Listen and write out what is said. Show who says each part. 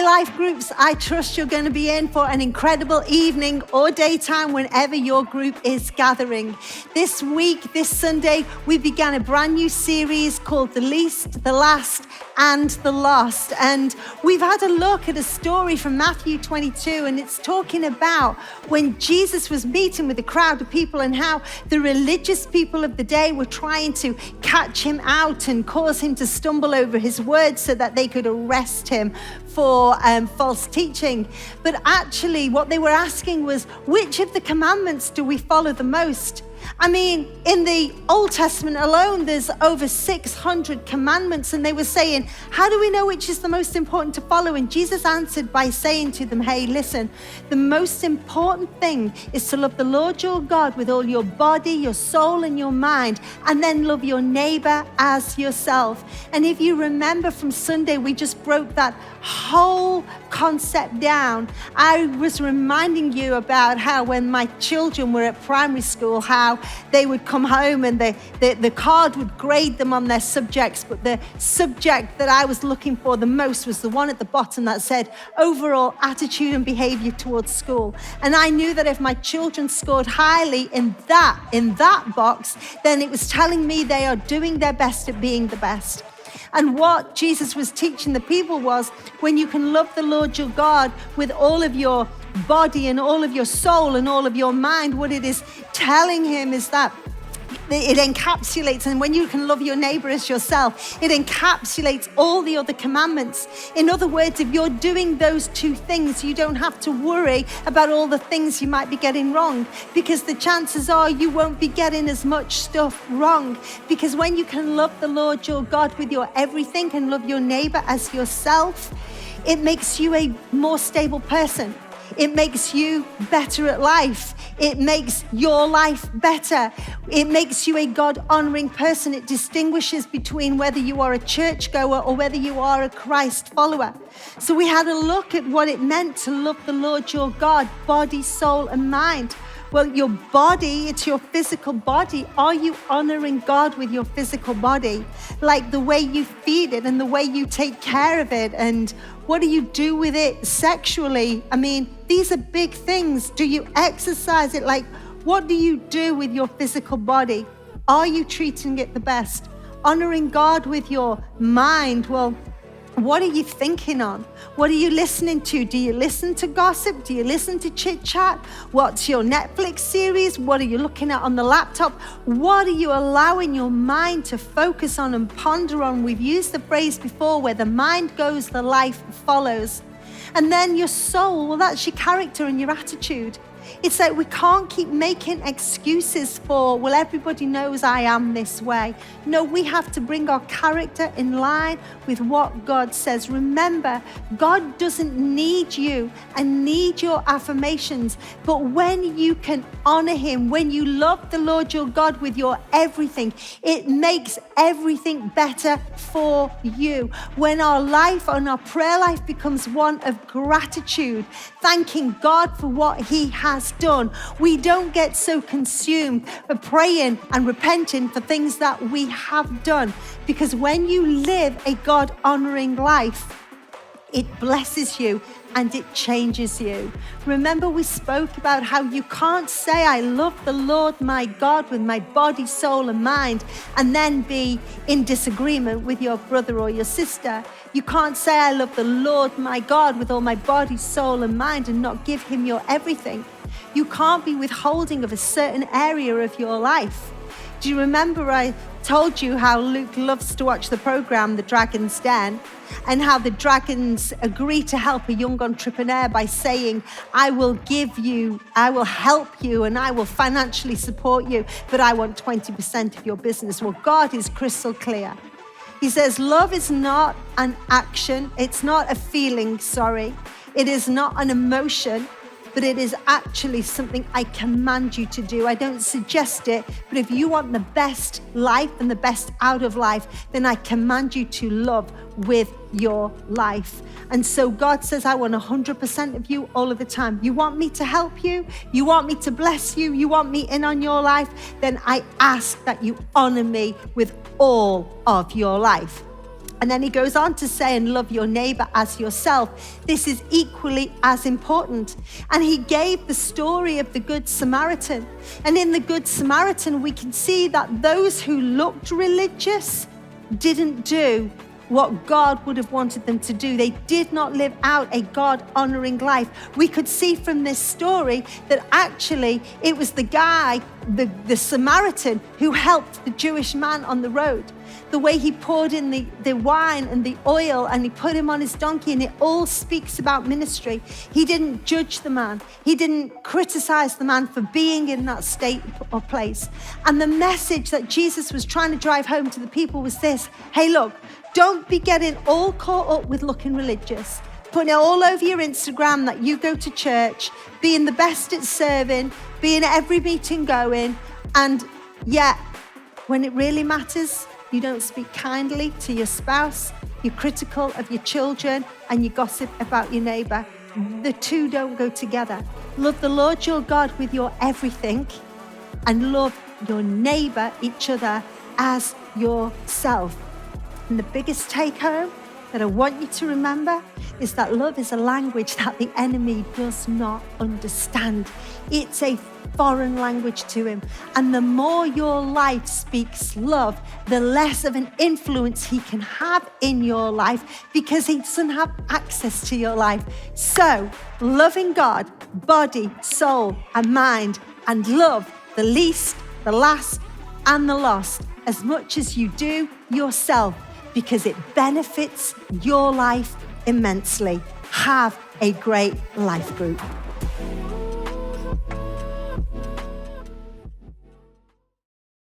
Speaker 1: life groups, I trust you're going to be in for an incredible evening or daytime whenever your group is gathering. This week, this Sunday, we began a brand new series called The Least, The Last, and The Lost. And we've had a look at a story from Matthew 22, and it's talking about when Jesus was meeting with a crowd of people and how the religious people of the day were trying to catch him out and cause him to stumble over his words so that they could arrest him for false teaching. But actually what they were asking was, which of the commandments do we follow the most? I mean, in the Old Testament alone, there's over 600 commandments, and they were saying, how do we know which is the most important to follow? And Jesus answered by saying to them, hey, listen, the most important thing is to love the Lord your God with all your body, your soul, and your mind, and then love your neighbor as yourself. And if you remember from Sunday, we just broke that whole concept down. I was reminding you about how when my children were at primary school, how they would come home and the card would grade them on their subjects, but the subject that I was looking for the most was the one at the bottom that said overall attitude and behavior towards school. And I knew that if my children scored highly in that box, then it was telling me they are doing their best at being the best. And what Jesus was teaching the people was, when you can love the Lord your God with all of your body and all of your soul and all of your mind, what it is telling him is that it encapsulates, and when you can love your neighbor as yourself, it encapsulates all the other commandments. In other words, if you're doing those two things, you don't have to worry about all the things you might be getting wrong, because the chances are you won't be getting as much stuff wrong. Because when you can love the Lord your God with your everything and love your neighbor as yourself, it makes you a more stable person. It makes you better at life. It makes your life better. It makes you a God-honoring person. It distinguishes between whether you are a churchgoer or whether you are a Christ follower. So we had a look at what it meant to love the Lord your God, body, soul, and mind. Well, your body, it's your physical body. Are you honoring God with your physical body? Like the way you feed it and the way you take care of it, and what do you do with it sexually? I mean, these are big things. Do you exercise it? Like, what do you do with your physical body? Are you treating it the best? Honoring God with your mind. Well, what are you thinking on? What are you listening to? Do you listen to gossip? Do you listen to chit chat? What's your Netflix series? What are you looking at on the laptop? What are you allowing your mind to focus on and ponder on? We've used the phrase before, where the mind goes, the life follows. And then your soul, well, that's your character and your attitude. It's like we can't keep making excuses for, well, everybody knows I am this way. No, we have to bring our character in line with what God says. Remember, God doesn't need you and need your affirmations, but when you can honor him, when you love the Lord your God with your everything, it makes everything better for you. When our life and our prayer life becomes one of gratitude, thanking God for what he has done, we don't get so consumed with praying and repenting for things that we have done. Because when you live a God-honoring life, it blesses you and it changes you. Remember, we spoke about how you can't say, I love the Lord my God with my body, soul, and mind, and then be in disagreement with your brother or your sister. You can't say, I love the Lord my God with all my body, soul, and mind, and not give him your everything. You can't be withholding of a certain area of your life. Do you remember I told you how Luke loves to watch the program, The Dragon's Den, and how the dragons agree to help a young entrepreneur by saying, I will help you, and I will financially support you, but I want 20% of your business. Well, God is crystal clear. He says, love is not an action. It's not a feeling, It is not an emotion. But it is actually something I command you to do. I don't suggest it, but if you want the best life and the best out of life, then I command you to love with your life. And so God says, I want 100% of you all of the time. You want me to help you? You want me to bless you? You want me in on your life? Then I ask that you honor me with all of your life. And then he goes on to say, and love your neighbor as yourself. This is equally as important. And he gave the story of the Good Samaritan. And in the Good Samaritan, we can see that those who looked religious didn't do what God would have wanted them to do. They did not live out a God-honoring life. We could see from this story that actually it was the guy, the Samaritan, who helped the Jewish man on the road. The way he poured in the wine and the oil and he put him on his donkey, and it all speaks about ministry. He didn't judge the man. He didn't criticize the man for being in that state or place. And the message that Jesus was trying to drive home to the people was this: hey, look, don't be getting all caught up with looking religious, putting it all over your Instagram that you go to church, being the best at serving, being at every meeting going, and yet when it really matters, you don't speak kindly to your spouse, you're critical of your children, and you gossip about your neighbor. The two don't go together. Love the Lord your God with your everything, and love your neighbor, each other, as yourself. And the biggest take home that I want you to remember is that love is a language that the enemy does not understand. It's a foreign language to him. And the more your life speaks love, the less of an influence he can have in your life, because he doesn't have access to your life. So, loving God, body, soul, and mind, and love the least, the last, and the lost as much as you do yourself, because it benefits your life immensely. Have a great life group.